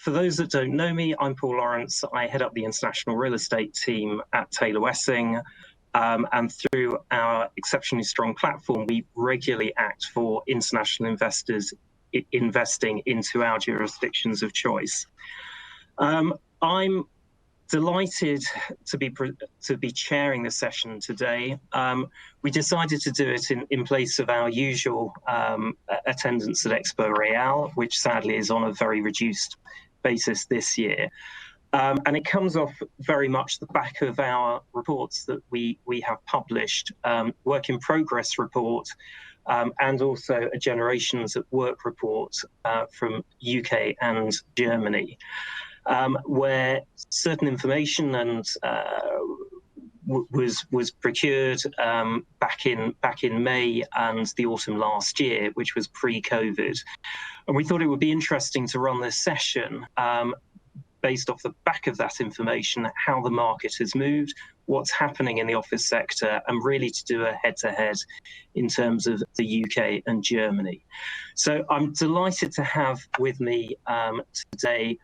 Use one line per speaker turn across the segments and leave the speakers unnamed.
For those that don't know me, I'm Paul Lawrence. I head up the international real estate team at Taylor Wessing. And through our exceptionally strong platform, we regularly act for international investors investing into our jurisdictions of choice. I'm delighted to be chairing the session today. We decided to do it in place of our usual attendance at EXPO Real, which sadly is on a very reduced basis this year. And it comes off very much the back of our reports that we have published, work in progress report, and also a Generations at Work report from UK and Germany, where certain information and was procured back in May and the autumn last year, which was pre-COVID. And we thought it would be interesting to run this session based off the back of that information, how the market has moved, what's happening in the office sector, and really to do a head-to-head in terms of the UK and Germany. So I'm delighted to have with me today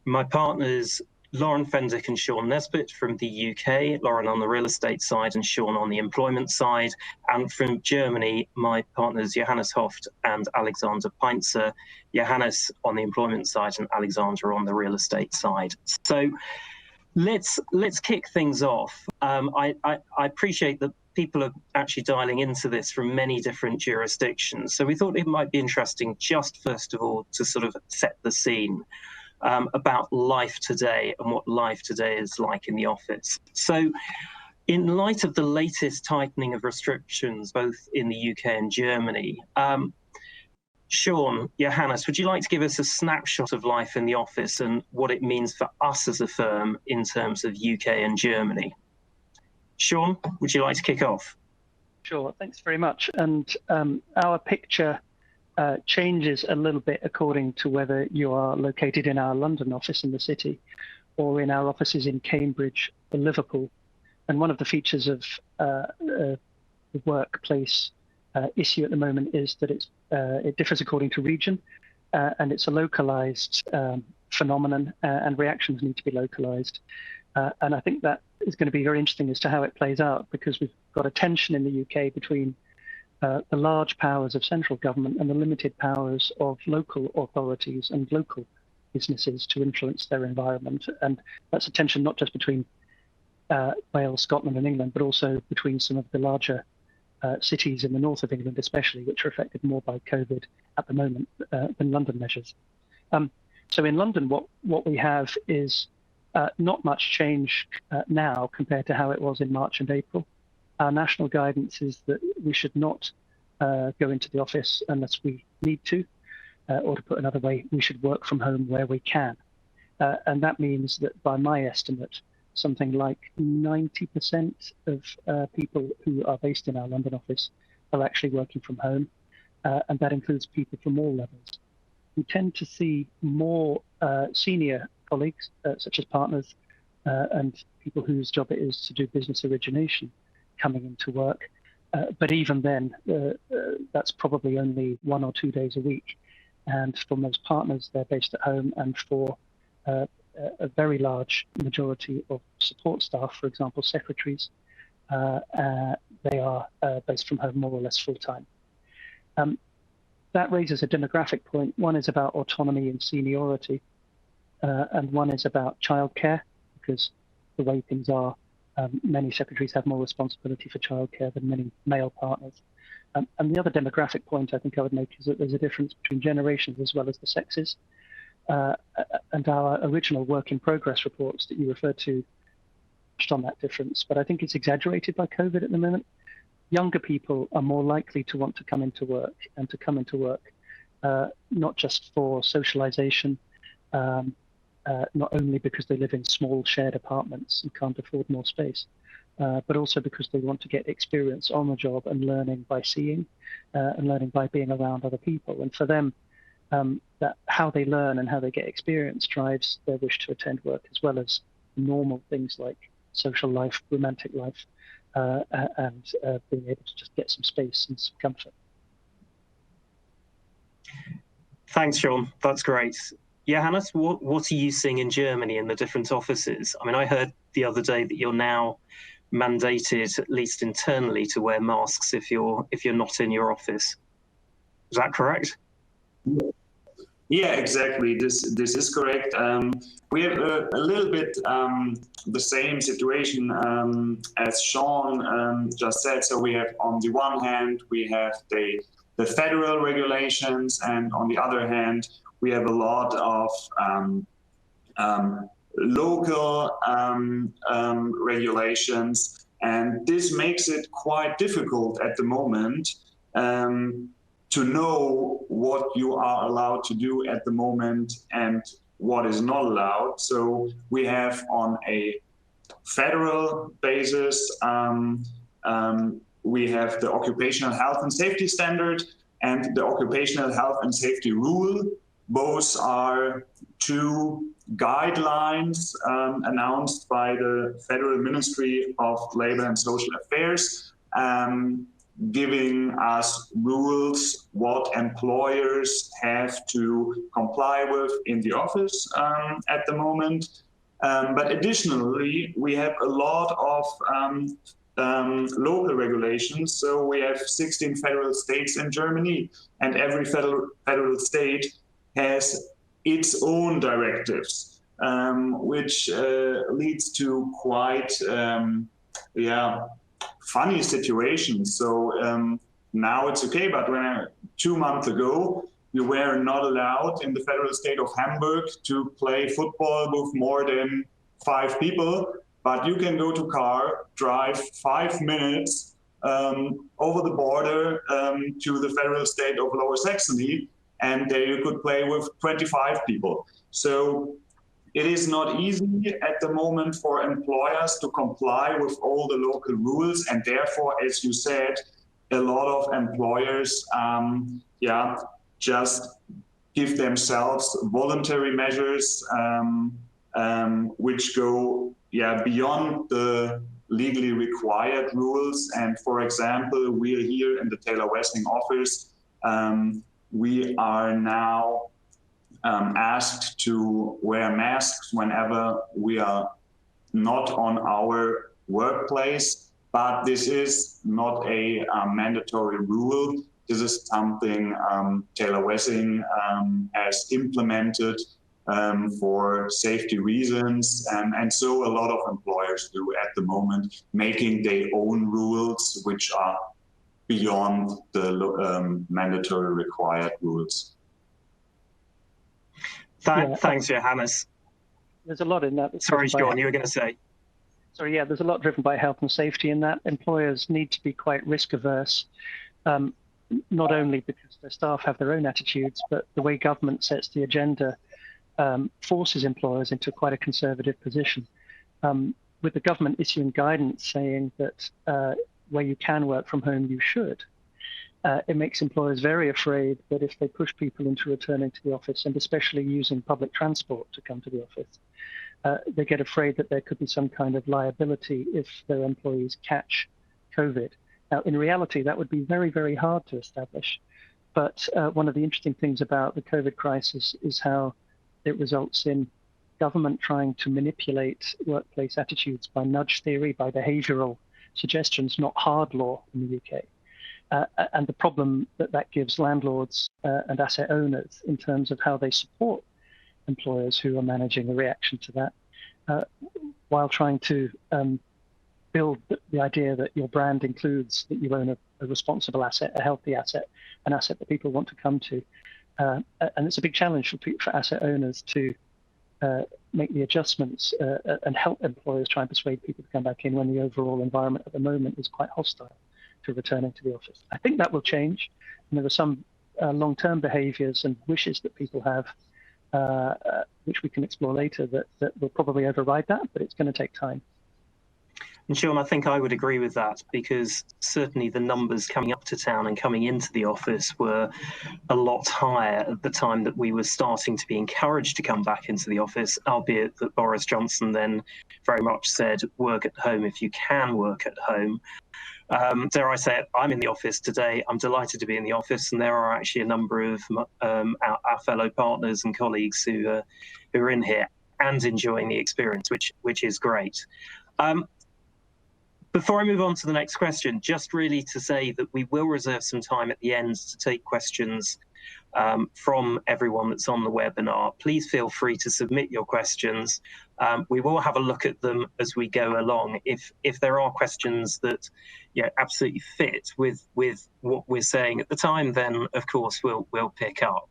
my partners, Lauren Fendick and Sean Nesbitt from the UK, Lauren on the real estate side and Sean on the employment side. And from Germany, my partners, Johannes Hoft and Alexander Peintzer, Johannes on the employment side and Alexander on the real estate side. So let's kick things off. I appreciate that people are actually dialing into this from many different jurisdictions. So we thought it might be interesting just first of all to sort of set the scene about life today and what life today is like in the office. So in light of the latest tightening of restrictions, both in the UK and Germany, Sean, Johannes, would you like to give us a snapshot of life in the office and what it means for us as a firm in terms of UK and Germany? Sean, would you like to kick off?
Sure, thanks very much. And our picture changes a little bit according to whether you are located in our London office in the city or in our offices in Cambridge or Liverpool. And one of the features of the workplace issue at the moment is that it differs according to region, and it's a localized phenomenon, and reactions need to be localized. And I think that is going to be very interesting as to how it plays out, because we've got a tension in the UK between the large powers of central government and the limited powers of local authorities and local businesses to influence their environment. And that's a tension not just between Wales, Scotland and England, but also between some of the larger cities in the north of England, especially, which are affected more by COVID at the moment than London measures. So in London, what we have is not much change now compared to how it was in March and April. Our national guidance is that we should not go into the office unless we need to, or to put another way, we should work from home where we can. And that means that by my estimate, something like 90% of people who are based in our London office are actually working from home, and that includes people from all levels. We tend to see more senior colleagues, such as partners and people whose job it is to do business origination, coming into work. But even then, that's probably only 1 or 2 days a week. And for most partners, they're based at home. And for a very large majority of support staff, for example, secretaries, they are based from home more or less full time. That raises a demographic point. One is about autonomy and seniority, and one is about childcare, because the way things are, many secretaries have more responsibility for childcare than many male partners. And the other demographic point I think I would make is that there's a difference between generations as well as the sexes. And our original work in progress reports that you referred to touched on that difference, but I think it's exaggerated by COVID at the moment. Younger people are more likely to want to come into work, and to come into work not just for socialization, not only because they live in small shared apartments and can't afford more space, but also because they want to get experience on the job and learning by seeing, and learning by being around other people. And for them, that how they learn and how they get experience drives their wish to attend work, as well as normal things like social life, romantic life, and being able to just get some space and some comfort.
Thanks, Sean. That's great. Yeah, Hannes, what are you seeing in Germany in the different offices? I mean, I heard the other day that you're now mandated, at least internally, to wear masks if you're not in your office. Is that correct?
Yeah, exactly. This is correct. We have a little bit the same situation as Sean just said. So we have, on the one hand, we have the federal regulations, and on the other hand, we have a lot of local regulations, and this makes it quite difficult at the moment to know what you are allowed to do at the moment and what is not allowed. So we have, on a federal basis, we have the Occupational Health and Safety Standard and the Occupational Health and Safety Rule. Both are two guidelines announced by the Federal Ministry of Labor and Social Affairs, giving us rules what employers have to comply with in the office at the moment. But additionally, we have a lot of local regulations. So we have 16 federal states in Germany, and every federal state has its own directives, which leads to quite funny situations. So now it's okay, but when 2 months ago, you were not allowed in the federal state of Hamburg to play football with more than 5 people, but you can go to car, drive 5 minutes over the border to the federal state of Lower Saxony, and there you could play with 25 people. So it is not easy at the moment for employers to comply with all the local rules, and therefore, as you said, a lot of employers just give themselves voluntary measures which go beyond the legally required rules. And for example, we are here in the Taylor Wessing office. We are now asked to wear masks whenever we are not on our workplace, but this is not a mandatory rule. This is something Taylor Wessing has implemented for safety reasons, and so a lot of employers do at the moment, making their own rules which are beyond the mandatory required rules.
Thanks, Johannes.
There's a lot in that.
Sorry, Sean, you were going to say.
Sorry, yeah, there's a lot driven by health and safety in that. Employers need to be quite risk averse, not only because their staff have their own attitudes, but the way government sets the agenda forces employers into quite a conservative position. With the government issuing guidance saying that where you can work from home, you should, it makes employers very afraid that if they push people into returning to the office, and especially using public transport to come to the office, they get afraid that there could be some kind of liability if their employees catch COVID. Now, in reality, that would be very, very hard to establish. But one of the interesting things about the COVID crisis is how it results in government trying to manipulate workplace attitudes by nudge theory, by behavioral suggestions, not hard law in the UK. And the problem that gives landlords and asset owners in terms of how they support employers who are managing a reaction to that, while trying to build the idea that your brand includes that you own a responsible asset, a healthy asset, an asset that people want to come to. And it's a big challenge for asset owners to make the adjustments and help employers try and persuade people to come back in when the overall environment at the moment is quite hostile to returning to the office. I think that will change. And there are some long-term behaviors and wishes that people have, which we can explore later, that will probably override that, but it's going to take time.
And Sean, I think I would agree with that, because certainly the numbers coming up to town and coming into the office were a lot higher at the time that we were starting to be encouraged to come back into the office, albeit that Boris Johnson then very much said, work at home if you can work at home. Dare I say it, I'm in the office today. I'm delighted to be in the office, and there are actually a number of our fellow partners and colleagues who are in here and enjoying the experience, which is great. Before I move on to the next question, just really to say that we will reserve some time at the end to take questions from everyone that's on the webinar. Please feel free to submit your questions. We will have a look at them as we go along. If there are questions that absolutely fit with what we're saying at the time, then of course we'll pick up.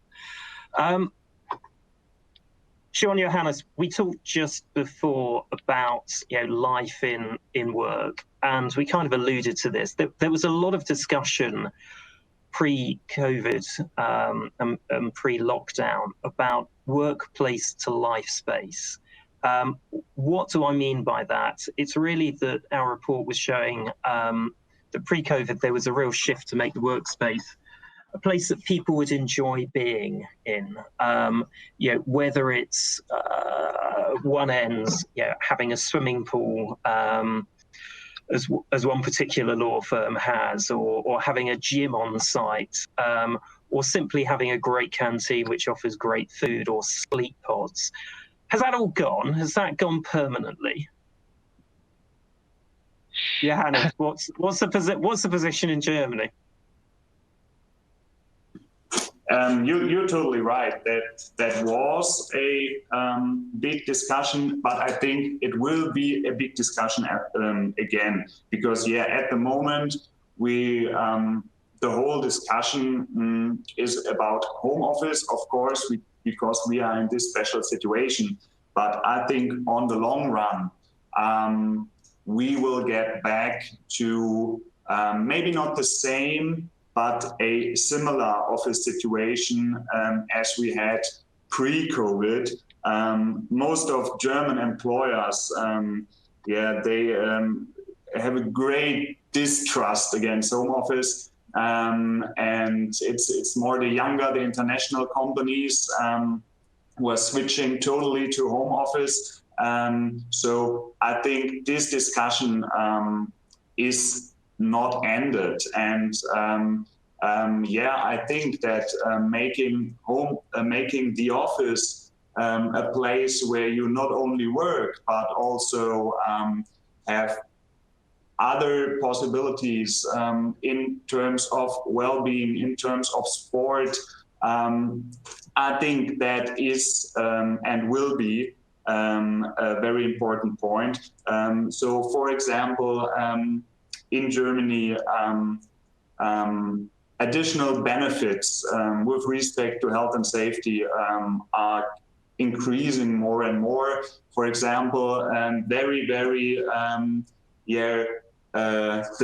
Sean, Johannes, we talked just before about life in work, and we kind of alluded to this. There was a lot of discussion pre-COVID and pre-lockdown about workplace to life space. What do I mean by that? It's really that our report was showing that pre-COVID there was a real shift to make the workspace a place that people would enjoy being in, whether it's one end, having a swimming pool, as one particular law firm has, or having a gym on site, or simply having a great canteen which offers great food, or sleep pods. Has that all gone? Has that gone permanently? Johannes, what's the position in Germany?
You're totally right. That was a big discussion, but I think it will be a big discussion again, because at the moment the whole discussion is about home office, of course, because we are in this special situation. But I think on the long run, we will get back to maybe not the same, but a similar office situation as we had pre-COVID. Most of German employers, they have a great distrust against home office, and it's more the younger, the international companies who are switching totally to home office. So I think this discussion is not ended, and I think that making the office a place where you not only work but also have other possibilities in terms of well-being, in terms of sport. I think that is and will be a very important point. So, for example, in Germany, additional benefits with respect to health and safety are increasing more and more. For example,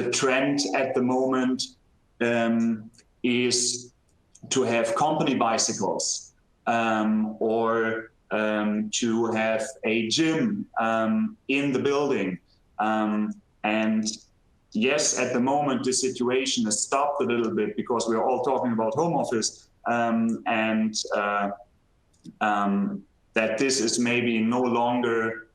the trend at the moment is to have company bicycles or to have a gym in the building. And yes, at the moment, the situation has stopped a little bit because we're all talking about home office and that this is maybe no longer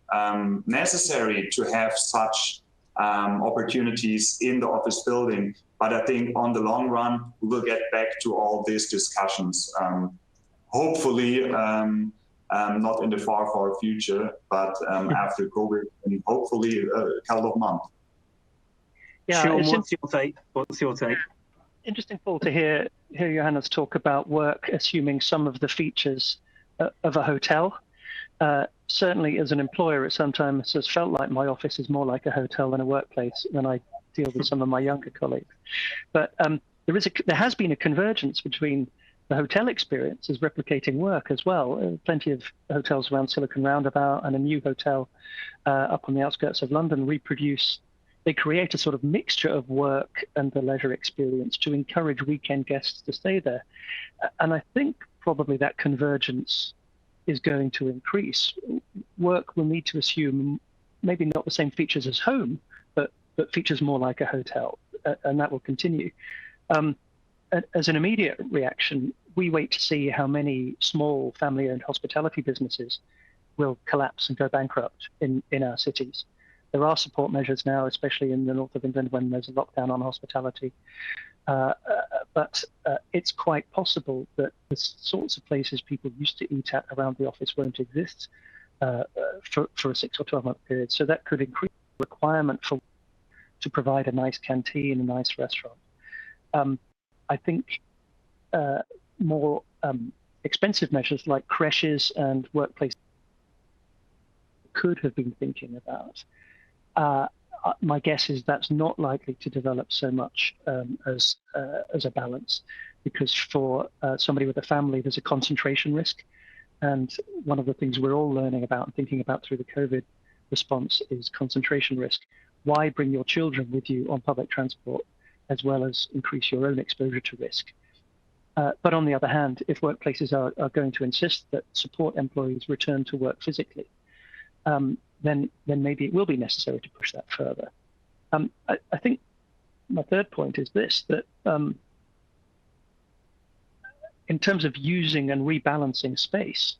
necessary to have such opportunities in the office building. But I think on the long run, we will get back to all these discussions. Hopefully, not in the far future, but after COVID, and hopefully a couple of months.
Yeah,
Sean, what's your take?
Interesting, Paul, to hear Johannes talk about work assuming some of the features of a hotel. Certainly, as an employer, it sometimes has felt like my office is more like a hotel than a workplace when I deal with some of my younger colleagues. But there has been a convergence between the hotel experience as replicating work as well. Plenty of hotels around Silicon Roundabout and a new hotel up on the outskirts of London they create a sort of mixture of work and the leisure experience to encourage weekend guests to stay there. And I think probably that convergence is going to increase. Work will need to assume maybe not the same features as home, but features more like a hotel, and that will continue. As an immediate reaction, we wait to see how many small family-owned hospitality businesses will collapse and go bankrupt in our cities. There are support measures now, especially in the north of England when there's a lockdown on hospitality. But it's quite possible that the sorts of places people used to eat at around the office won't exist for a 6 or 12-month period. So that could increase the requirement to provide a nice canteen, a nice restaurant. I think more expensive measures like creches and workplace could have been thinking about. My guess is that's not likely to develop so much as a balance, because for somebody with a family, there's a concentration risk. And one of the things we're all learning about and thinking about through the COVID response is concentration risk. Why bring your children with you on public transport as well as increase your own exposure to risk? But on the other hand, if workplaces are going to insist that support employees return to work physically, then maybe it will be necessary to push that further. I think my third point is this, that in terms of using and rebalancing space,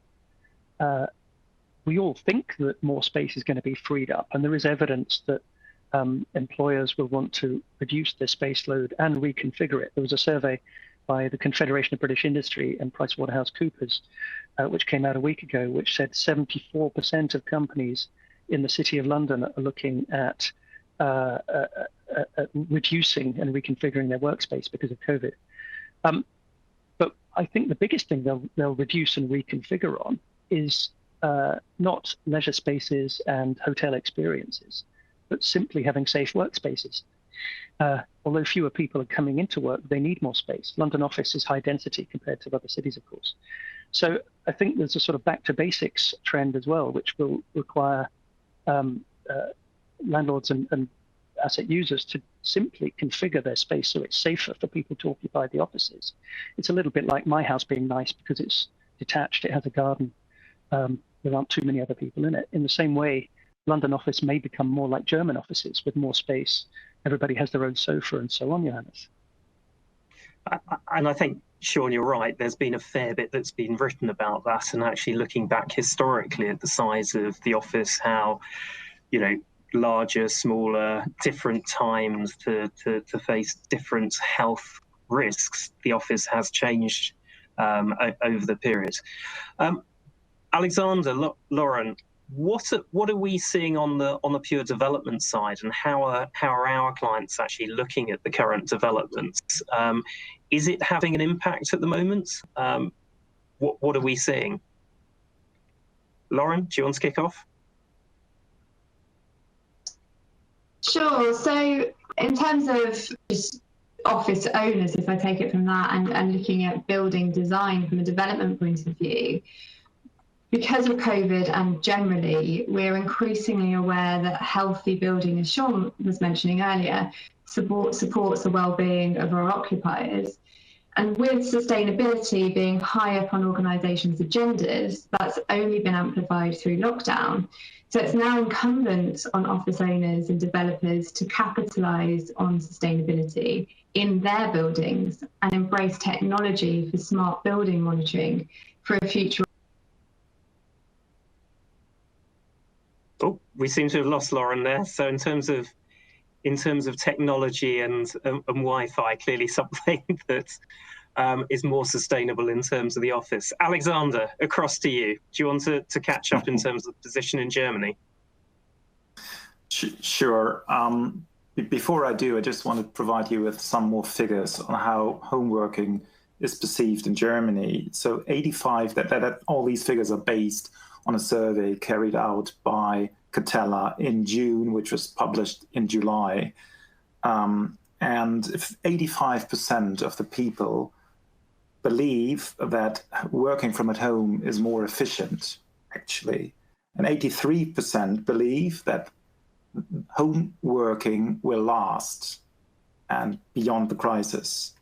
we all think that more space is going to be freed up, and there is evidence that employers will want to reduce their space load and reconfigure it. There was a survey by the Confederation of British Industry and PricewaterhouseCoopers, which came out a week ago, which said 74% of companies in the City of London are looking at reducing and reconfiguring their workspace because of COVID. But I think the biggest thing they'll reduce and reconfigure on is not leisure spaces and hotel experiences, but simply having safe workspaces. Although fewer people are coming into work, they need more space. London office is high density compared to other cities, of course. So I think there's a sort of back to basics trend as well, which will require landlords and asset users to simply configure their space so it's safer for people to occupy the offices. It's a little bit like my house being nice because it's detached, it has a garden, there aren't too many other people in it. In the same way, London office may become more like German offices with more space. Everybody has their own sofa and so on, Johannes.
And I think, Sean, you're right. There's been a fair bit that's been written about that, and actually looking back historically at the size of the office, how, you know, larger, smaller, different times to face different health risks, the office has changed over the period. Alexander, Lauren, what are we seeing on the pure development side, and how are our clients actually looking at the current developments? Is it having an impact at the moment? What are we seeing? Lauren, do you want to kick off?
Sure. So in terms of just office owners, if I take it from that, and looking at building design from a development point of view, because of COVID and generally, we're increasingly aware that healthy building, as Sean was mentioning earlier, supports the well-being of our occupiers. And with sustainability being high up on organisations' agendas, that's only been amplified through lockdown. So it's now incumbent on office owners and developers to capitalise on sustainability in their buildings and embrace technology for smart building monitoring for a future.
Oh, we seem to have lost Lauren there. So in terms of technology and Wi-Fi, clearly something that is more sustainable in terms of the office. Alexander, across to you. Do you want to catch up in terms of the position in Germany?
Sure. Before I do, I just want to provide you with some more figures on how home working is perceived in Germany. So 85, that all these figures are based on a survey carried out by Catella in June, which was published in July. And if 85% of the people believe that working from at home is more efficient, actually, and 83% believe that home working will last and beyond the crisis.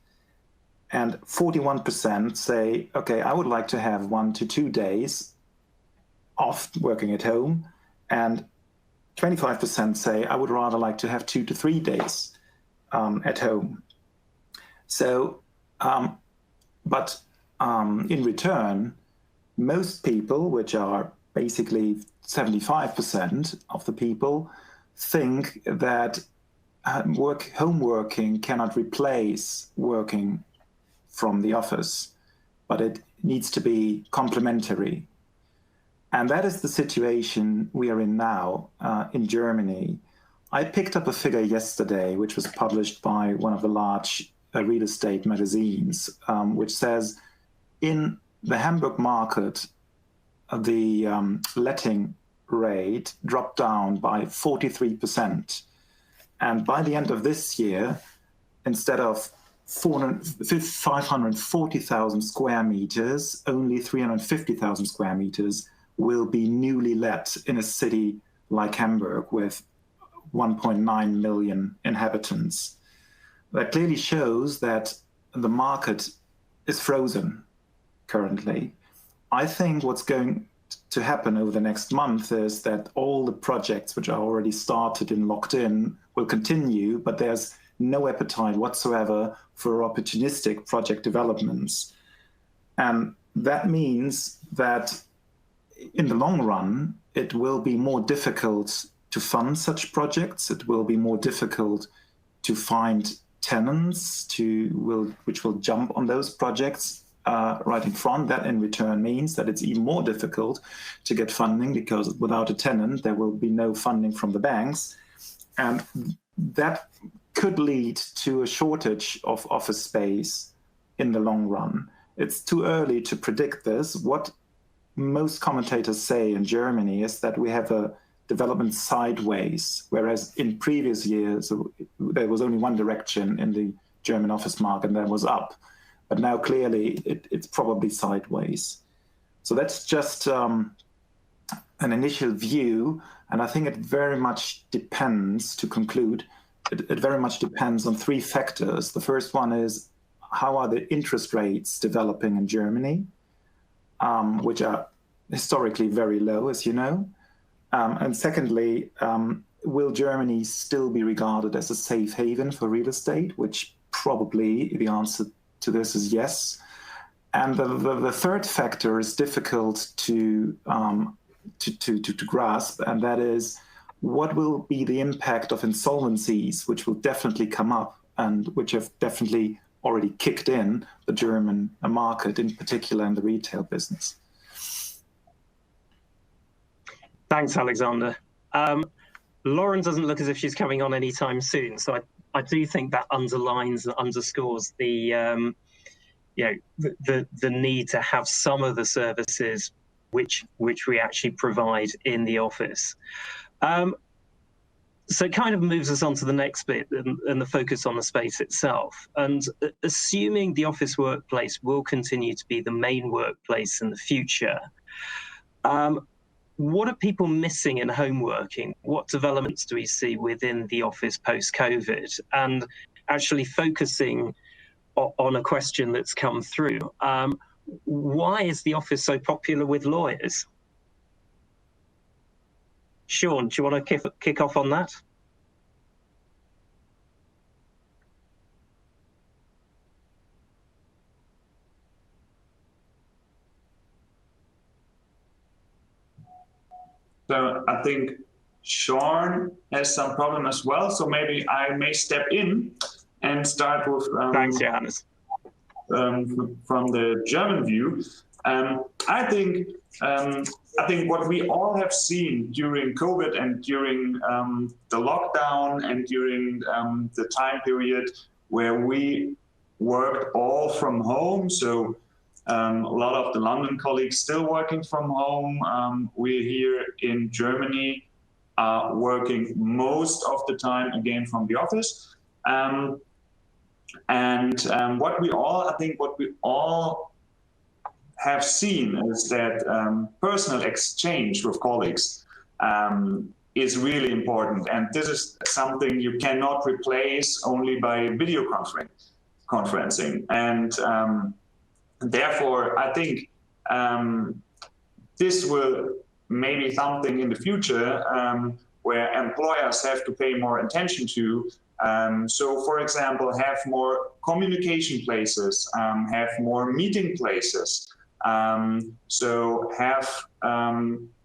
And 41% say, okay, I would like to have 1 to 2 days off working at home, and 25% say I would rather like to have 2 to 3 days at home. So, but in return, most people, which are basically 75% of the people, think that home working cannot replace working from the office, but it needs to be complementary. And that is the situation we are in now in Germany. I picked up a figure yesterday, which was published by one of the large real estate magazines, which says in the Hamburg market, the letting rate dropped down by 43%. And by the end of this year, instead of 540,000 square meters, only 350,000 square meters will be newly let in a city like Hamburg with 1.9 million inhabitants. That clearly shows that the market is frozen currently. I think what's going to happen over the next month is that all the projects which are already started and locked in will continue, but there's no appetite whatsoever for opportunistic project developments. And that means that in the long run, it will be more difficult to fund such projects. It will be more difficult to find tenants which will jump on those projects right in front. That in return means that it's even more difficult to get funding, because without a tenant, there will be no funding from the banks. And that could lead to a shortage of office space in the long run. It's too early to predict this. What most commentators say in Germany is that we have a development sideways, whereas in previous years, there was only one direction in the German office market, and that was up. But now clearly it's probably sideways. So that's just an initial view. And I think it very much depends, to conclude, it very much depends on three factors. The first one is, how are the interest rates developing in Germany, which are historically very low, as you know. And secondly, will Germany still be regarded as a safe haven for real estate, which probably the answer to this is yes. And the third factor is difficult to grasp, and that is, what will be the impact of insolvencies, which will definitely come up and which have definitely already kicked in the German market, in particular in the retail business.
Thanks, Alexander. Lauren doesn't look as if she's coming on anytime soon, so I do think that underlines and underscores the need to have some of the services which we actually provide in the office. So it kind of moves us on to the next bit and the focus on the space itself. And assuming the office workplace will continue to be the main workplace in the future, what are people missing in home working? What developments do we see within the office post-COVID? And actually focusing on a question that's come through, why is the office so popular with lawyers? Sean, do you want to kick off on that?
So I think Sean has some problem as well. So maybe I may step in and start with
thanks, Johannes.
From the German view. I think what we all have seen during COVID and during the lockdown and during the time period where we worked all from home, so a lot of the London colleagues still working from home. We're here in Germany working most of the time again from the office. What we all have seen is that personal exchange with colleagues is really important. And this is something you cannot replace only by video conferencing. And therefore, I think this will maybe something in the future where employers have to pay more attention to. So, for example, have more communication places, have more meeting places. So have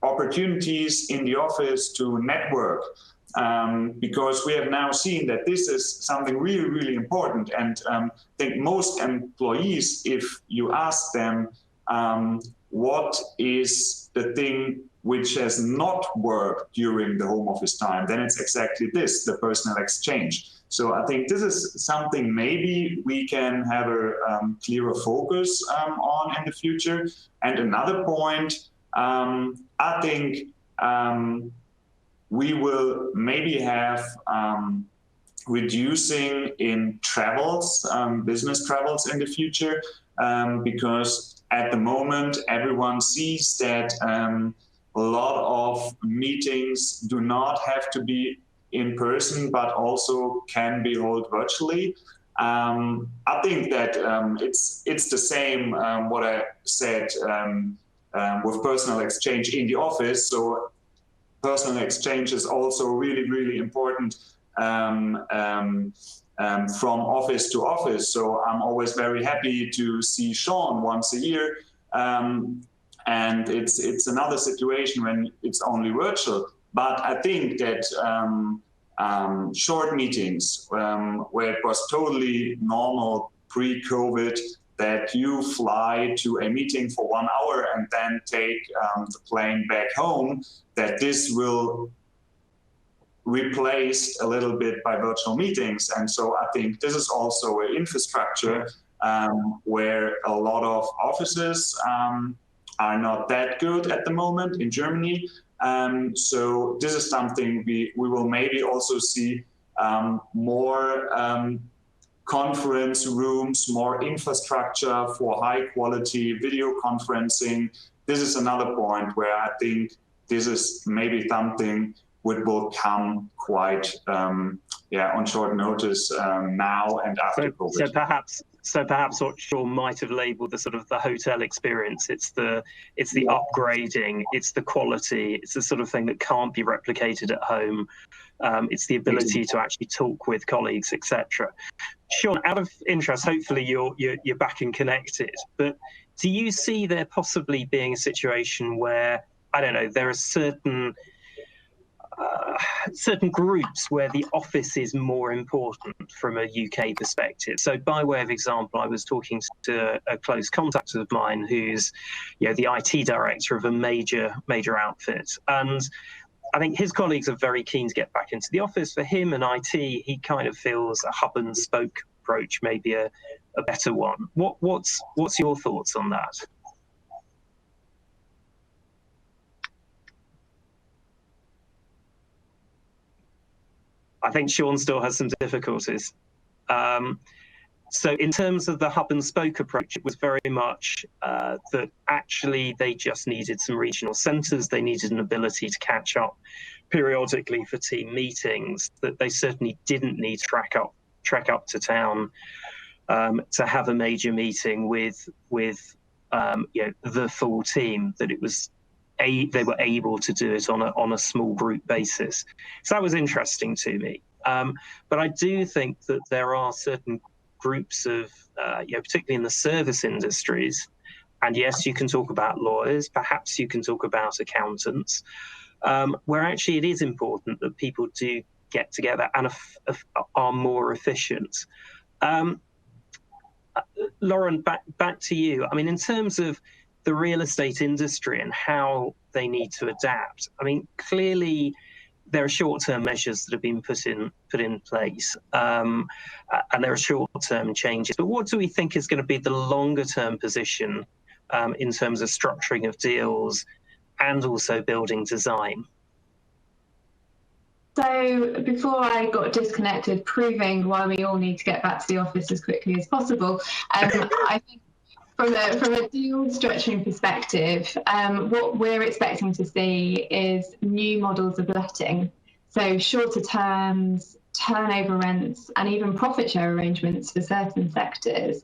opportunities in the office to network. because we have now seen that this is something really, really important. And I think most employees, if you ask them what is the thing which has not worked during the home office time, then it's exactly this, the personal exchange. So I think this is something maybe we can have a clearer focus on in the future. And another point, I think we will maybe have reducing in travels, business travels in the future, because at the moment everyone sees that a lot of meetings do not have to be in person, but also can be held virtually. I think that it's the same what I said with personal exchange in the office. So personal exchange is also really, really important from office to office. So I'm always very happy to see Sean once a year. And it's another situation when it's only virtual. But I think that short meetings, where it was totally normal pre-COVID, that you fly to a meeting for 1 hour and then take the plane back home, that this will replaced a little bit by virtual meetings. And so I think this is also an infrastructure where a lot of offices are not that good at the moment in Germany. So this is something we will maybe also see more conference rooms, more infrastructure for high quality video conferencing. This is another point where I think this is maybe something which will come quite on short notice now and after COVID.
So perhaps what Sean might have labelled the sort of the hotel experience. It's the upgrading, it's the quality, it's the sort of thing that can't be replicated at home. It's the ability to actually talk with colleagues, etc. Sean, out of interest, hopefully you're back and connected. But do you see there possibly being a situation where, I don't know, there are certain groups where the office is more important from a UK perspective? So by way of example, I was talking to a close contact of mine who's, the IT director of a major outfit. And I think his colleagues are very keen to get back into the office. For him and IT, he kind of feels a hub and spoke approach may be a better one. What's your thoughts on that? I think Sean still has some difficulties. So in terms of the hub and spoke approach, it was very much that actually they just needed some regional centres. They needed an ability to catch up periodically for team meetings, that they certainly didn't need to trek up to town to have a major meeting with the full team, that it was they were able to do it on a small group basis. So that was interesting to me. But I do think that there are certain groups of, particularly in the service industries, and yes, you can talk about lawyers, perhaps you can talk about accountants, where actually it is important that people do get together and are more efficient. Lauren, back to you. I mean, in terms of the real estate industry and how they need to adapt, I mean, clearly there are short-term measures that have been put in place, and there are short-term changes. But what do we think is going to be the longer-term position in terms of structuring of deals and also building design?
So before I got disconnected, proving why we all need to get back to the office as quickly as possible, I think from a deal structuring perspective, what we're expecting to see is new models of letting. So shorter terms, turnover rents, and even profit share arrangements for certain sectors.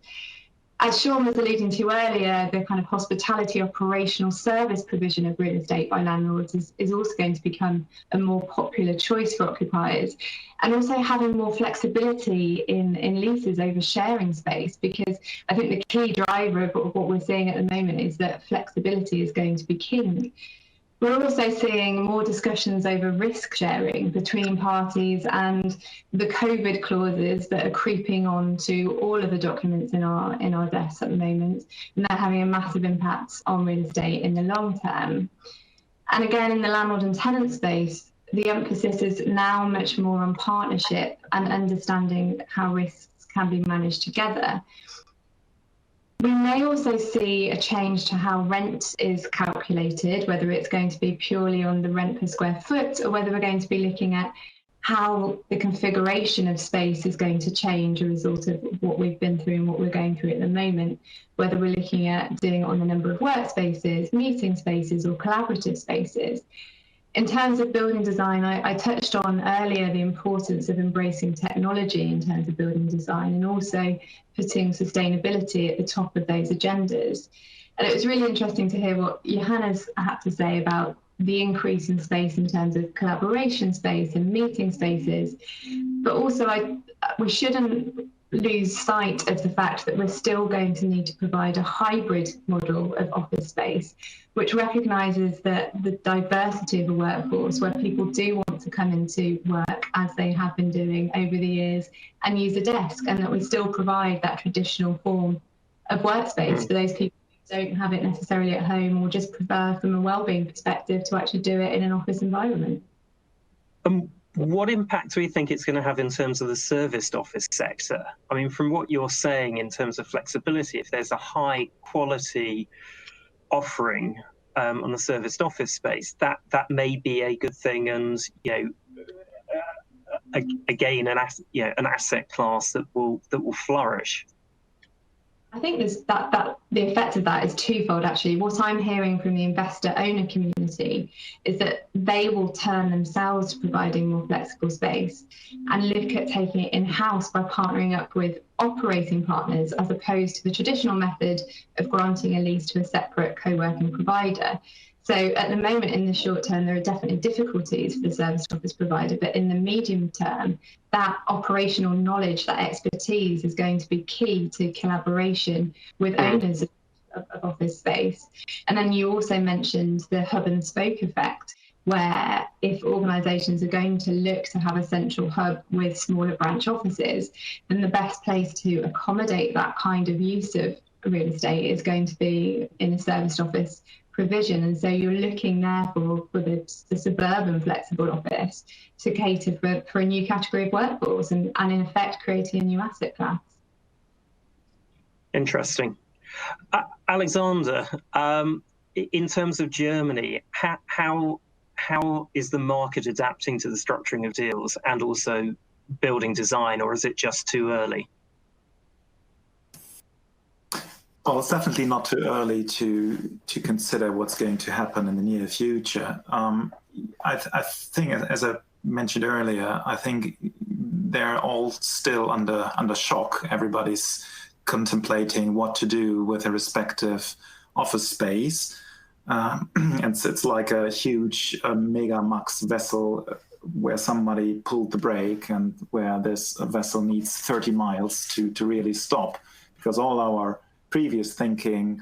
As Sean was alluding to earlier, the kind of hospitality operational service provision of real estate by landlords is also going to become a more popular choice for occupiers, and also having more flexibility in leases over sharing space, because I think the key driver of what we're seeing at the moment is that flexibility is going to be king. We're also seeing more discussions over risk sharing between parties and the COVID clauses that are creeping onto all of the documents in our desks at the moment, and they're having a massive impact on real estate in the long term. And again, in the landlord and tenant space, the emphasis is now much more on partnership and understanding how risks can be managed together. We may also see a change to how rent is calculated, whether it's going to be purely on the rent per square foot, or whether we're going to be looking at how the configuration of space is going to change as a result of what we've been through and what we're going through at the moment, whether we're looking at doing it on the number of workspaces, meeting spaces, or collaborative spaces. In terms of building design, I touched on earlier the importance of embracing technology in terms of building design and also putting sustainability at the top of those agendas. And it was really interesting to hear what Johannes had to say about the increase in space in terms of collaboration space and meeting spaces. But also, we shouldn't lose sight of the fact that we're still going to need to provide a hybrid model of office space, which recognises that the diversity of a workforce, where people do want to come into work as they have been doing over the years and use a desk, and that we still provide that traditional form of workspace for those people who don't have it necessarily at home or just prefer from a wellbeing perspective to actually do it in an office environment.
What impact do we think it's going to have in terms of the serviced office sector? I mean, from what you're saying in terms of flexibility, if there's a high quality offering on the serviced office space, that may be a good thing, and again, an asset class that will flourish.
I think that the effect of that is twofold, actually. What I'm hearing from the investor owner community is that they will turn themselves to providing more flexible space and look at taking it in-house by partnering up with operating partners, as opposed to the traditional method of granting a lease to a separate co-working provider. So at the moment, in the short term, there are definitely difficulties for the service office provider, but in the medium term, that operational knowledge, that expertise is going to be key to collaboration with owners of office space. And then you also mentioned the hub and spoke effect, where if organisations are going to look to have a central hub with smaller branch offices, then the best place to accommodate that kind of use of real estate is going to be in a serviced office provision. And so you're looking therefore for the suburban flexible office to cater for a new category of workforce and in effect creating a new asset class.
Interesting. Alexander, in terms of Germany, how is the market adapting to the structuring of deals and also building design, or is it just too early?
Well, it's definitely not too early to consider what's going to happen in the near future. I think, as I mentioned earlier, I think they're all still under shock. Everybody's contemplating what to do with a respective office space. And it's like a huge mega max vessel where somebody pulled the brake and where this vessel needs 30 miles to really stop, because all our previous thinking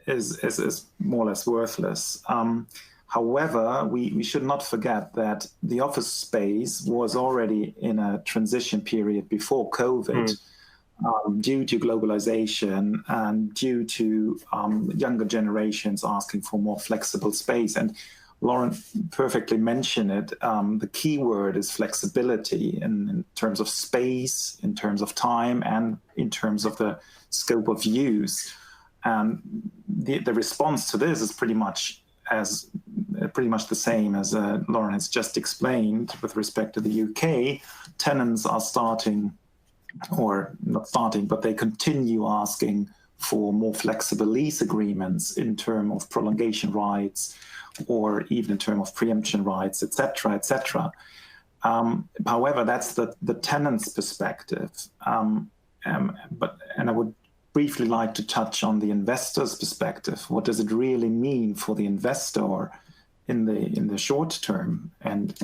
is more or less worthless. However, we should not forget that the office space was already in a transition period before COVID, due to globalization and due to younger generations asking for more flexible space. And Lauren perfectly mentioned it. The key word is flexibility in terms of space, in terms of time, and in terms of the scope of use. And the response to this is pretty much the same as Lauren has just explained with respect to the UK. Tenants are but they continue asking for more flexible lease agreements in terms of prolongation rights, or even in terms of preemption rights, etc., etc. However, that's the tenant's perspective. But I would briefly like to touch on the investor's perspective. What does it really mean for the investor in the short term? And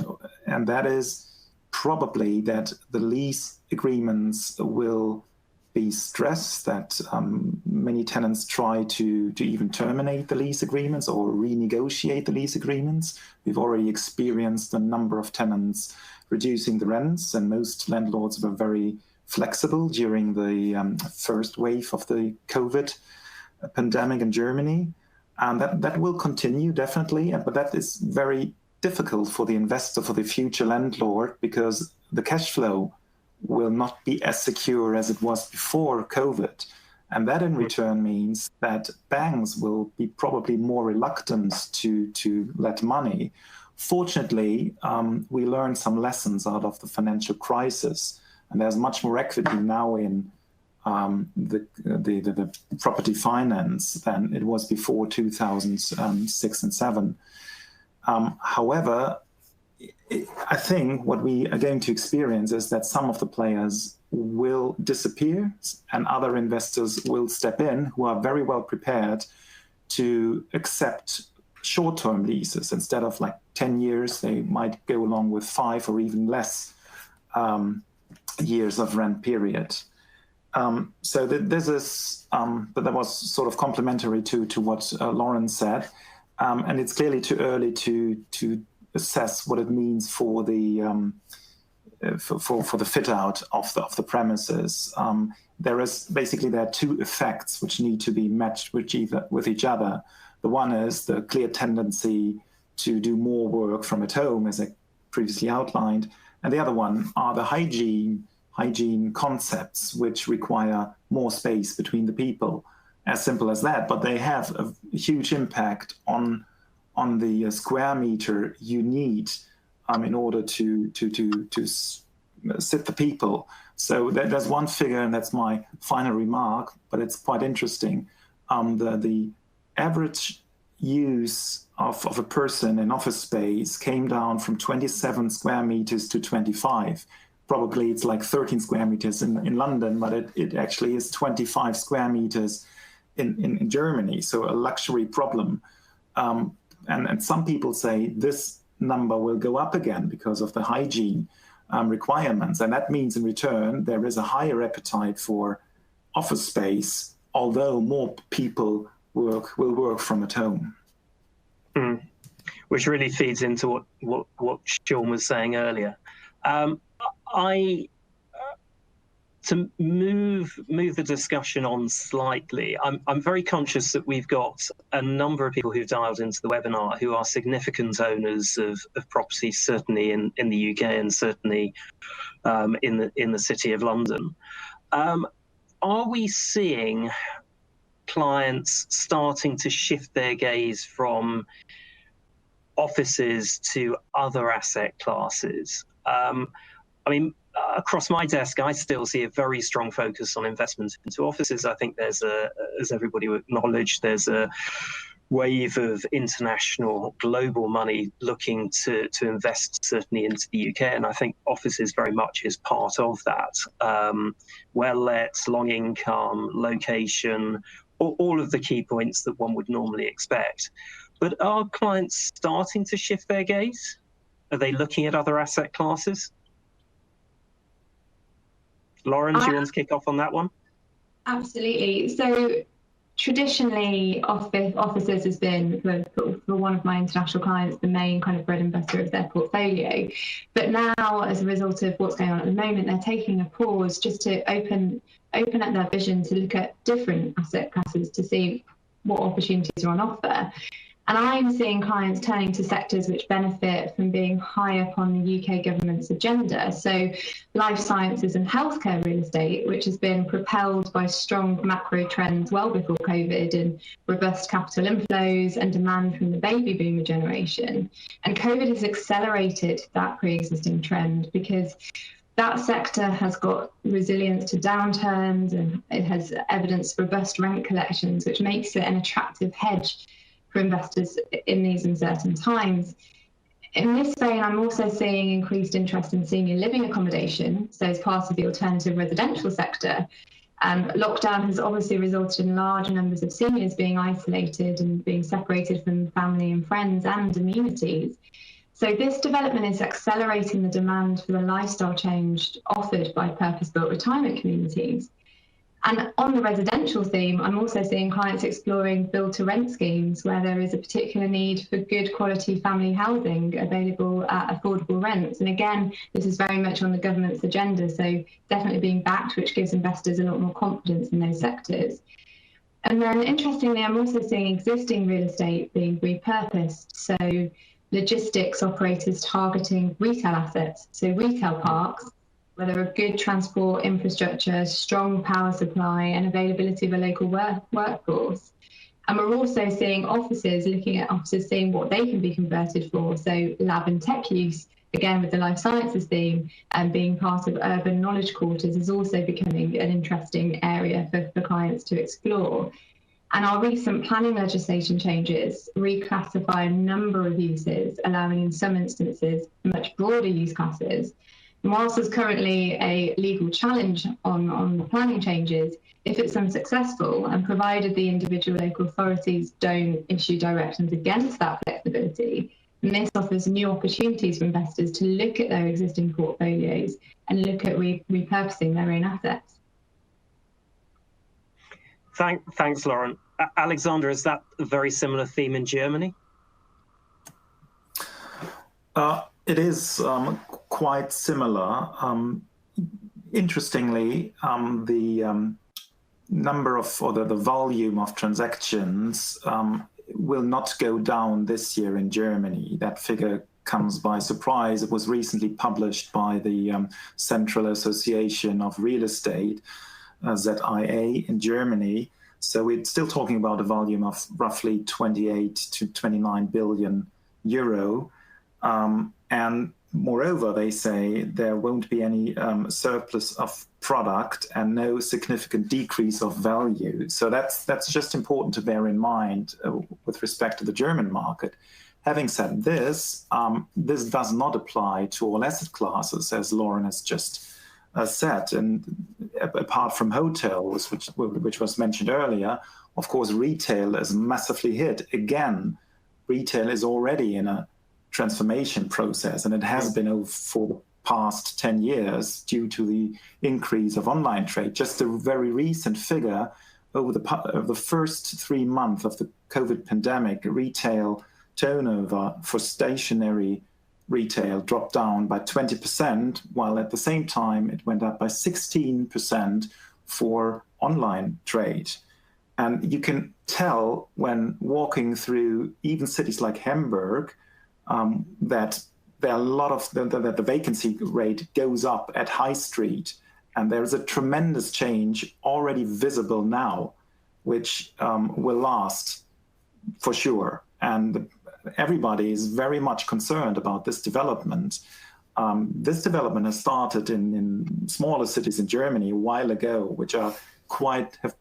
that is probably that the lease agreements will be stressed that many tenants try to even terminate the lease agreements or renegotiate the lease agreements. We've already experienced a number of tenants reducing the rents, and most landlords were very flexible during the first wave of the COVID pandemic in Germany. And that will continue, definitely, but that is very difficult for the investor, for the future landlord, because the cash flow will not be as secure as it was before COVID. And that in return means that banks will be probably more reluctant to let money. Fortunately, we learned some lessons out of the financial crisis, and there's much more equity now in the property finance than it was before 2006 and 7. However, I think what we are going to experience is that some of the players will disappear and other investors will step in who are very well prepared to accept short-term leases. Instead of like 10 years, they might go along with 5 or even less years of rent period. So this is, but that was sort of complementary to what Lauren said. And it's clearly too early to assess what it means for the fit out of the premises. There are 2 effects which need to be matched with each other. The one is the clear tendency to do more work from at home, as I previously outlined, and the other one are the hygiene concepts, which require more space between the people. As simple as that, but they have a huge impact on the square meter you need in order to sit the people. So there's one figure, and that's my final remark, but it's quite interesting. The average use of a person in office space came down from 27 square meters to 25. Probably it's like 13 square meters in London, but it actually is 25 square meters in Germany, so a luxury problem. And some people say this number will go up again because of the hygiene requirements. And that means in return, there is a higher appetite for office space, although more people will work from at home.
Which really feeds into what Sean was saying earlier. To move the discussion on slightly, I'm very conscious that we've got a number of people who've dialed into the webinar who are significant owners of property, certainly in the UK and certainly in the City of London. Are we seeing clients starting to shift their gaze from offices to other asset classes? Across my desk, I still see a very strong focus on investment into offices. I think there's as everybody would acknowledge, there's a wave of international global money looking to invest certainly into the UK. And I think offices very much is part of that. Well let, long income, location, all of the key points that one would normally expect. But are clients starting to shift their gaze? Are they looking at other asset classes? Lauren, do you want to kick off on that one?
Absolutely. So traditionally, offices has been, for one of my international clients, the main kind of bread and butter of their portfolio. But now, as a result of what's going on at the moment, they're taking a pause just to open up their vision to look at different asset classes to see what opportunities are on offer. And I'm seeing clients turning to sectors which benefit from being high up on the UK government's agenda. So life sciences and healthcare real estate, which has been propelled by strong macro trends well before COVID and robust capital inflows and demand from the baby boomer generation. And COVID has accelerated that pre-existing trend because that sector has got resilience to downturns and it has evidenced robust rent collections, which makes it an attractive hedge for investors in these uncertain times. In this vein, I'm also seeing increased interest in senior living accommodation, so as part of the alternative residential sector. Lockdown has obviously resulted in large numbers of seniors being isolated and being separated from family and friends and amenities. So this development is accelerating the demand for the lifestyle change offered by purpose-built retirement communities. And on the residential theme, I'm also seeing clients exploring build-to-rent schemes where there is a particular need for good quality family housing available at affordable rents. And again, this is very much on the government's agenda, so definitely being backed, which gives investors a lot more confidence in those sectors. And then interestingly, I'm also seeing existing real estate being repurposed. So logistics operators targeting retail assets, so retail parks, where there are good transport infrastructure, strong power supply, and availability of a local workforce. And we're also seeing offices, looking at offices, seeing what they can be converted for. So lab and tech use, again with the life sciences theme, and being part of urban knowledge quarters is also becoming an interesting area for clients to explore. And our recent planning legislation changes reclassify a number of uses, allowing in some instances much broader use classes. And whilst there's currently a legal challenge on the planning changes, if it's unsuccessful, and provided the individual local authorities don't issue directions against that flexibility, then this offers new opportunities for investors to look at their existing portfolios and look at repurposing their own assets.
Thanks, Lauren. Alexander, is that a very similar theme in Germany?
It is quite similar. Interestingly, the number of, or the volume of transactions will not go down this year in Germany. That figure comes by surprise. It was recently published by the Central Association of Real Estate, ZIA, in Germany. So we're still talking about a volume of roughly 28 to 29 billion euro. And moreover, they say there won't be any surplus of product and no significant decrease of value. So that's just important to bear in mind with respect to the German market. Having said this, this does not apply to all asset classes, as Lauren has just said. And apart from hotels, which was mentioned earlier, of course, retail is massively hit. Again, retail is already in a transformation process, and it has been for the past 10 years due to the increase of online trade. Just a very recent figure, over the first 3 months of the COVID pandemic, retail turnover for stationary retail dropped down by 20%, while at the same time it went up by 16% for online trade. And you can tell when walking through even cities like Hamburg, that there are a lot of that the vacancy rate goes up at High Street, and there's a tremendous change already visible now, which will last for sure. And everybody is very much concerned about this development. This development has started in smaller cities in Germany a while ago, which have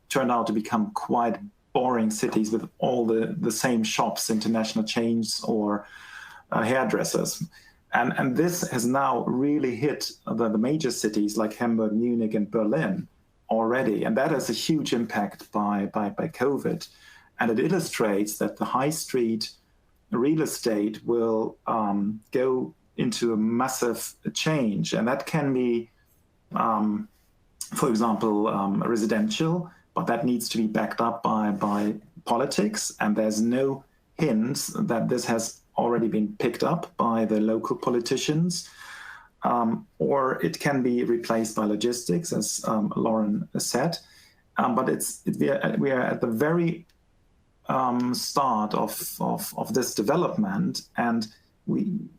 turned out to become quite boring cities with all the same shops, international chains or hairdressers. And this has now really hit the major cities like Hamburg, Munich, and Berlin already. And that has a huge impact by COVID. And it illustrates that the high street real estate will go into a massive change. And that can be, for example, residential, but that needs to be backed up by politics. And there's no hints that this has already been picked up by the local politicians, or it can be replaced by logistics, as Lauren said. But we are at the very start of this development, and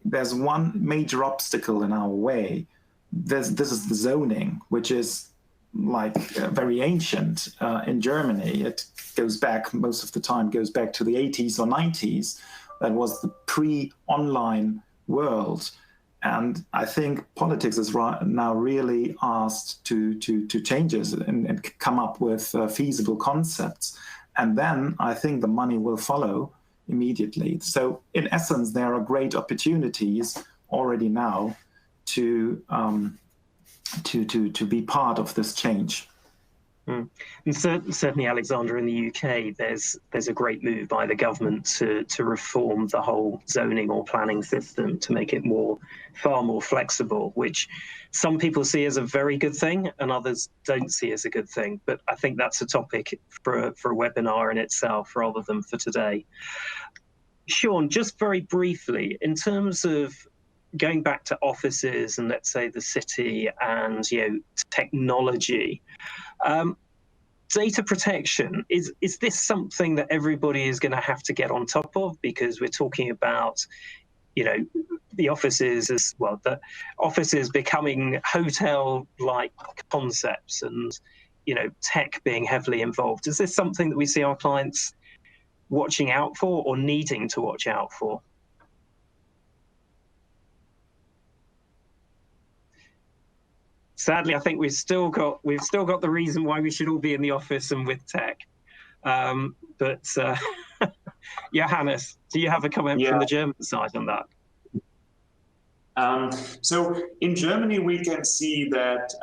there's one major obstacle in our way. This is the zoning, which is like very ancient in Germany. It goes back, most of the time goes back to the 80s or 90s. That was the pre-online world. And I think politics is now really asked to change it and come up with feasible concepts. And then I think the money will follow immediately. So in essence, there are great opportunities already now to be part of this change.
And certainly, Alexander, in the UK, there's a great move by the government to reform the whole zoning or planning system to make it far more flexible, which some people see as a very good thing and others don't see as a good thing. But I think that's a topic for a webinar in itself rather than for today. Sean, just very briefly, in terms of going back to offices and let's say the city and technology, data protection, is this something that everybody is going to have to get on top of? Because we're talking about the offices the offices becoming hotel-like concepts and tech being heavily involved. Is this something that we see our clients watching out for or needing to watch out for? Sadly, I think we've still got the reason why we should all be in the office and with tech. But Johannes, do you have a comment from the German side on that?
So in Germany, we can see that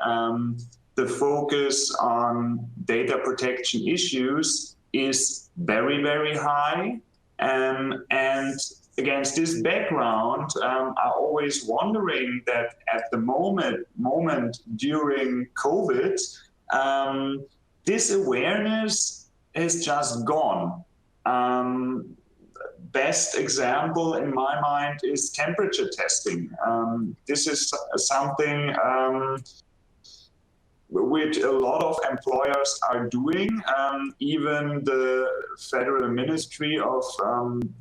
the focus on data protection issues is very, very high. And against this background, I'm always wondering that at the moment during COVID, this awareness is just gone. Best example in my mind is temperature testing. This is something which a lot of employers are doing. Even the Federal Ministry of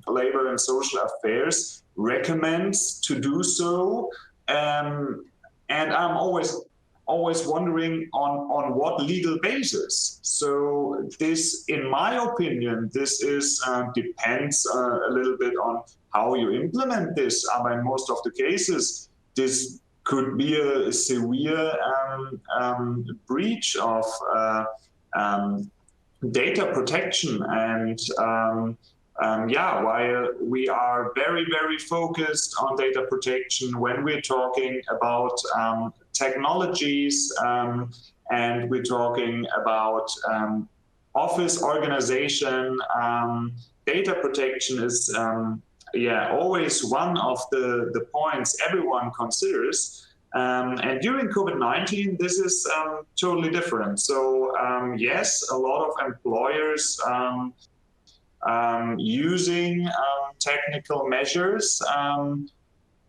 Labor and Social Affairs recommends to do so. And I'm always wondering on what legal basis. So this, in my opinion, this is depends a little bit on how you implement this. But in most of the cases, this could be a severe breach of data protection. And while we are very, very focused on data protection when we're talking about technologies and we're talking about office organization, data protection is always one of the points everyone considers. And during COVID-19, this is totally different. So yes, a lot of employers using technical measures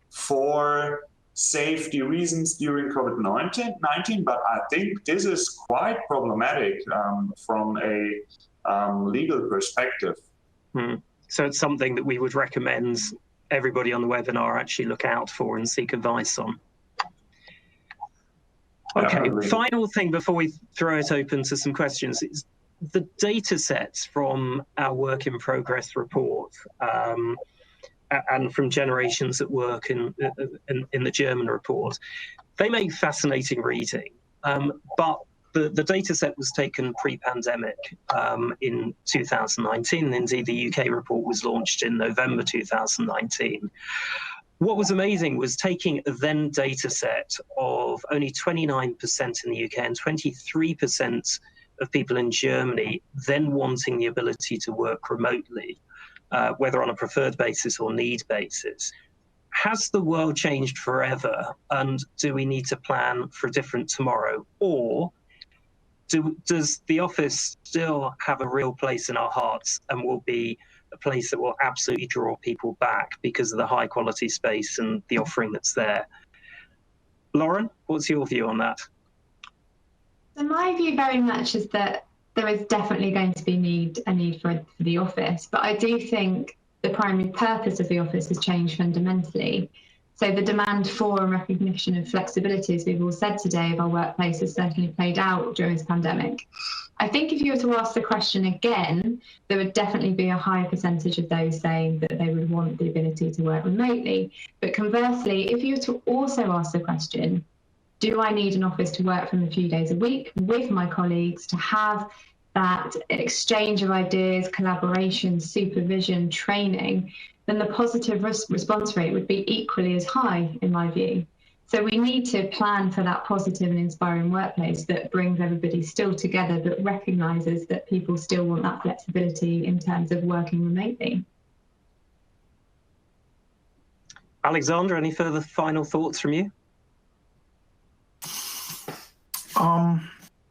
for safety reasons during COVID-19, but I think this is quite problematic from a legal perspective.
So it's something that we would recommend everybody on the webinar actually look out for and seek advice on. Okay, final thing before we throw it open to some questions is the data sets from our work in progress report and from Generations at Work in the German report. They make fascinating reading, but the data set was taken pre-pandemic in 2019, and indeed the UK report was launched in November 2019. What was amazing was taking a then data set of only 29% in the UK and 23% of people in Germany then wanting the ability to work remotely, whether on a preferred basis or need basis. Has the world changed forever, and do we need to plan for a different tomorrow? Or does the office still have a real place in our hearts and will be a place that will absolutely draw people back because of the high quality space and the offering that's there? Lauren, what's your view on that?
So my view very much is that there is definitely going to be a need for the office, but I do think the primary purpose of the office has changed fundamentally. So the demand for and recognition of flexibility, as we've all said today, of our workplace has certainly played out during this pandemic. I think if you were to ask the question again, there would definitely be a higher percentage of those saying that they would want the ability to work remotely. But conversely, if you were to also ask the question, do I need an office to work from a few days a week with my colleagues to have that exchange of ideas, collaboration, supervision, training, then the positive response rate would be equally as high, in my view. So we need to plan for that positive and inspiring workplace that brings everybody still together, but recognises that people still want that flexibility in terms of working remotely.
Alexander, any further final thoughts from you?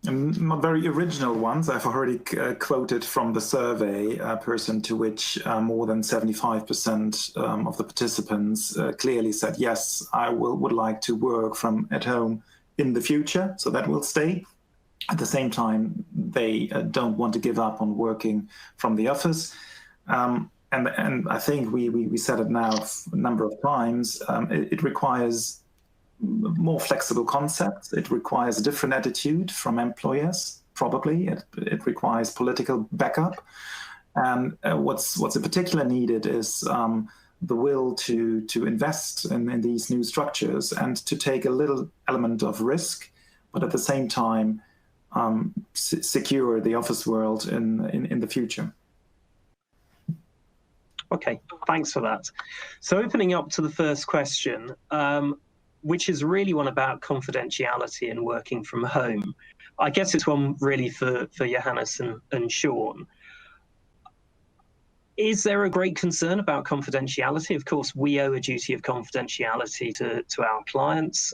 Not very original ones. I've already quoted from the survey, person to which more than 75% of the participants clearly said, yes, I would like to work from at home in the future, so that will stay. At the same time, they don't want to give up on working from the office. And I think we said it now a number of times, it requires more flexible concepts. It requires a different attitude from employers, probably. It requires political backup. And what's in particular needed is the will to invest in these new structures and to take a little element of risk, but at the same time secure the office world in the future.
Okay, thanks for that. So opening up to the first question, which is really one about confidentiality and working from home. I guess it's one really for Johannes and Sean. Is there a great concern about confidentiality? Of course, we owe a duty of confidentiality to our clients.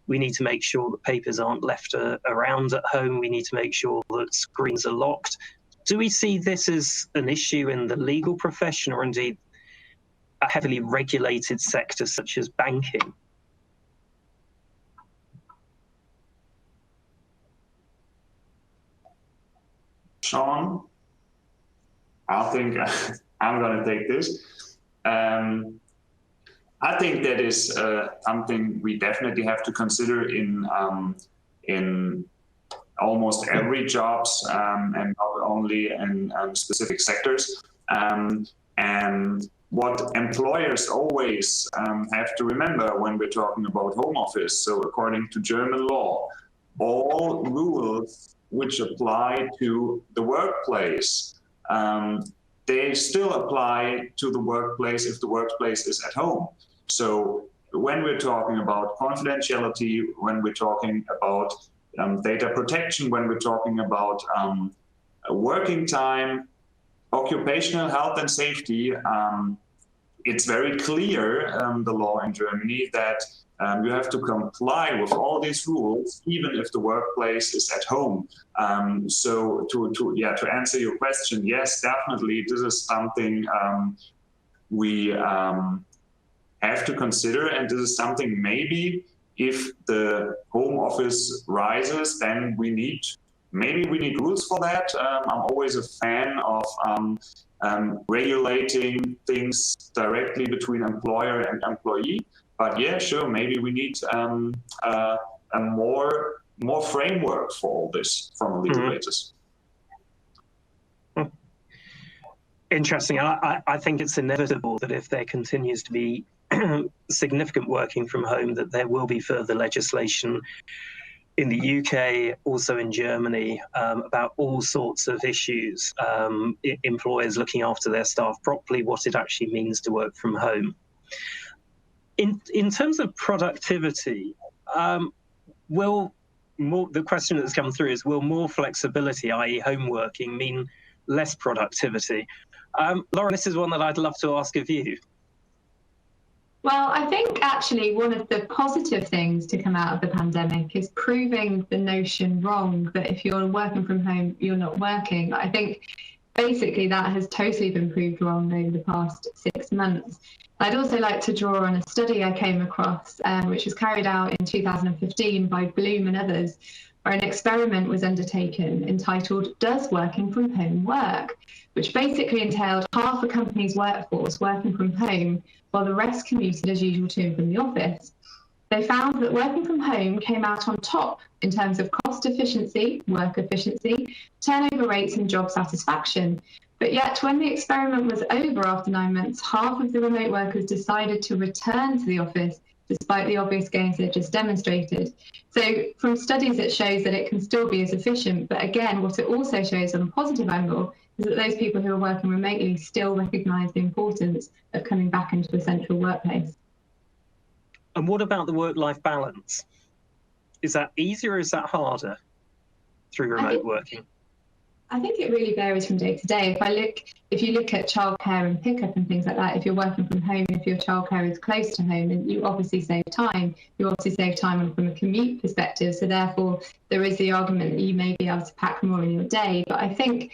We need to make sure that papers aren't left around at home. We need to make sure that screens are locked. Do we see this as an issue in the legal profession, or indeed a heavily regulated sector such as banking?
Sean, I think I'm going to take this. I think that is something we definitely have to consider in almost every jobs, and not only in specific sectors. And what employers always have to remember when we're talking about home office, so according to German law, all rules which apply to the workplace, they still apply to the workplace if the workplace is at home. So when we're talking about confidentiality, when we're talking about data protection, when we're talking about working time, occupational health and safety, it's very clear, the law in Germany, that you have to comply with all these rules, even if the workplace is at home. So to answer your question, yes, definitely, this is something we have to consider, and this is something maybe if the home office rises, then maybe we need rules for that. I'm always a fan of regulating things directly between employer and employee. But yeah, sure, maybe we need a more framework for all this from a legal basis.
Interesting. I think it's inevitable that if there continues to be significant working from home, that there will be further legislation in the UK, also in Germany, about all sorts of issues, employers looking after their staff properly, what it actually means to work from home. In terms of productivity, the question that's come through is, will more flexibility, i.e. home working, mean less productivity? Lauren, this is one that I'd love to ask of you.
Well, I think actually one of the positive things to come out of the pandemic is proving the notion wrong that if you're working from home, you're not working. I think basically that has totally been proved wrong over the past 6 months. I'd also like to draw on a study I came across, which was carried out in 2015 by Bloom and others, where an experiment was undertaken entitled "Does Working from Home Work?", which basically entailed half a company's workforce working from home while the rest commuted as usual to and from the office. They found that working from home came out on top in terms of cost efficiency, work efficiency, turnover rates and job satisfaction. But yet when the experiment was over after 9 months, half of the remote workers decided to return to the office despite the obvious gains they just demonstrated. So from studies, it shows that it can still be as efficient. But again, what it also shows on a positive angle is that those people who are working remotely still recognise the importance of coming back into a central workplace.
And what about the work-life balance? Is that easier or is that harder through remote working?
I think it really varies from day to day. If you look at childcare and pickup and things like that, if you're working from home, if your childcare is close to home, then you obviously save time. You obviously save time from a commute perspective. So therefore, there is the argument that you may be able to pack more in your day. But I think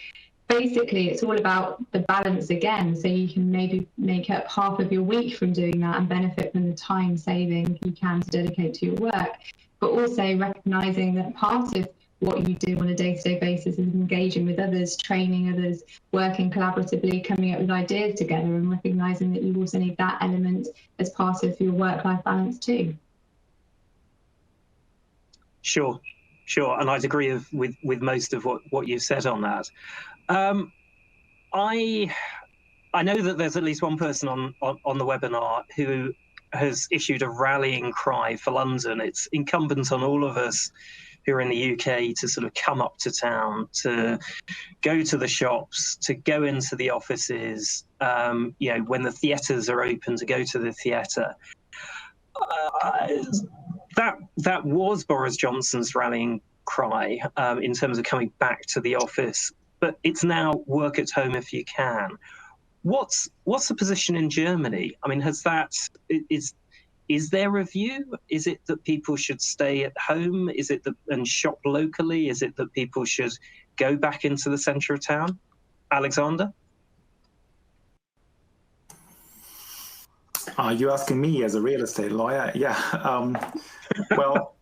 basically it's all about the balance again. So you can maybe make up half of your week from doing that and benefit from the time saving you can to dedicate to your work. But also recognizing that part of what you do on a day-to-day basis is engaging with others, training others, working collaboratively, coming up with ideas together, and recognizing that you also need that element as part of your work-life balance too.
Sure, and I'd agree with most of what you've said on that. I know that there's at least one person on the webinar who has issued a rallying cry for London. It's incumbent on all of us who are in the UK to sort of come up to town, to go to the shops, to go into the offices, when the theatres are open, to go to the theatre. That was Boris Johnson's rallying cry in terms of coming back to the office, but it's now work at home if you can. What's the position in Germany? I mean, is there a view? Is it that people should stay at home? Is it and shop locally? Is it that people should go back into the centre of town? Alexander?
Are you asking me as a real estate lawyer? Yeah. Well,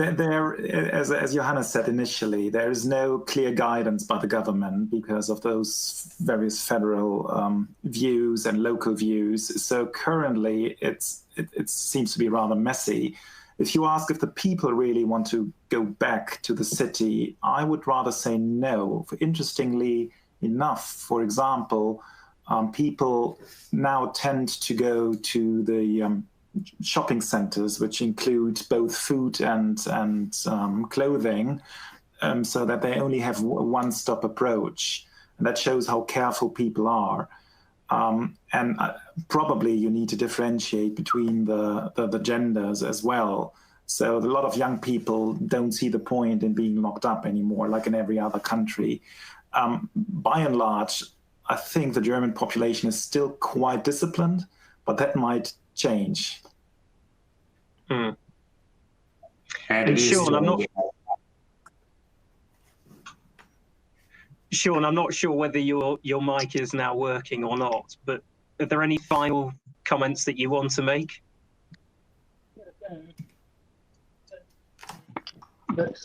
as Johanna said initially, there is no clear guidance by the government because of those various federal views and local views. So currently, it seems to be rather messy. If you ask if the people really want to go back to the city, I would rather say no. Interestingly enough, for example, people now tend to go to the shopping centers, which include both food and clothing, so that they only have a one-stop approach. And that shows how careful people are. And probably you need to differentiate between the genders as well. So a lot of young people don't see the point in being locked up anymore, like in every other country. By and large, I think the German population is still quite disciplined, but that might change.
And Sean, I'm not sure whether your mic is now working or not, but are there any final comments that you want to make?
But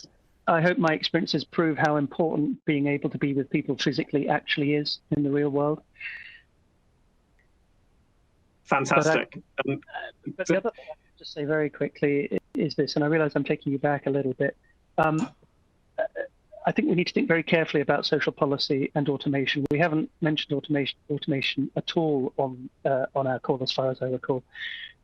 I hope my experiences prove how important being able to be with people physically actually is in the real world.
Fantastic.
But the other thing I have to say very quickly is this, and I realize I'm taking you back a little bit. I think we need to think very carefully about social policy and automation. We haven't mentioned automation at all on our call, as far as I recall.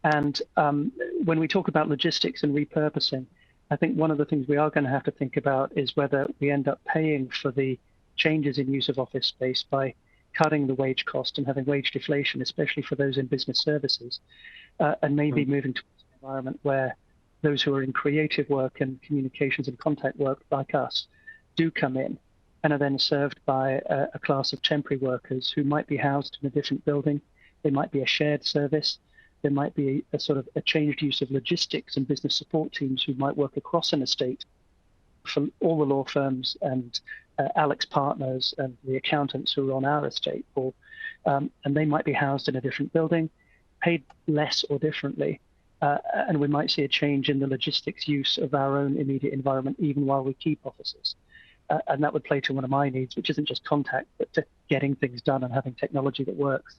And when we talk about logistics and repurposing, I think one of the things we are going to have to think about is whether we end up paying for the changes in use of office space by cutting the wage cost and having wage deflation, especially for those in business services, and maybe moving to an environment where those who are in creative work and communications and contact work like us do come in and are then served by a class of temporary workers who might be housed in a different building. They might be a shared service. There might be a sort of a changed use of logistics and business support teams who might work across an estate for all the law firms and Alex partners and the accountants who are on our estate, Paul, and they might be housed in a different building, paid less or differently, and we might see a change in the logistics use of our own immediate environment, even while we keep offices. And that would play to one of my needs, which isn't just contact, but to getting things done and having technology that works.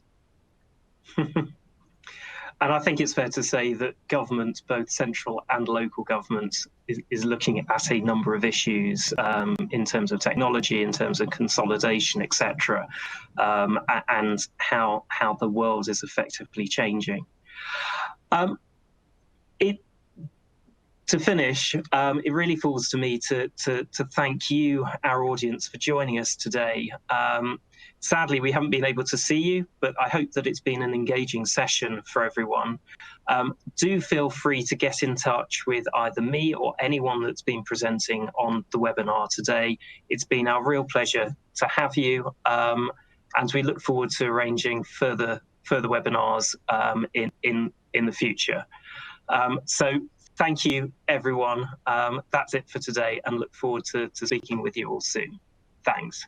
And I think it's fair to say that government, both central and local government, is looking at a number of issues in terms of technology, in terms of consolidation, etc., and how the world is effectively changing. to finish, it really falls to me to thank you, our audience, for joining us today. Sadly, we haven't been able to see you, but I hope that it's been an engaging session for everyone. Do feel free to get in touch with either me or anyone that's been presenting on the webinar today. It's been our real pleasure to have you, and we look forward to arranging further webinars in the future. So thank you, everyone. That's it for today, and look forward to speaking with you all soon. Thanks.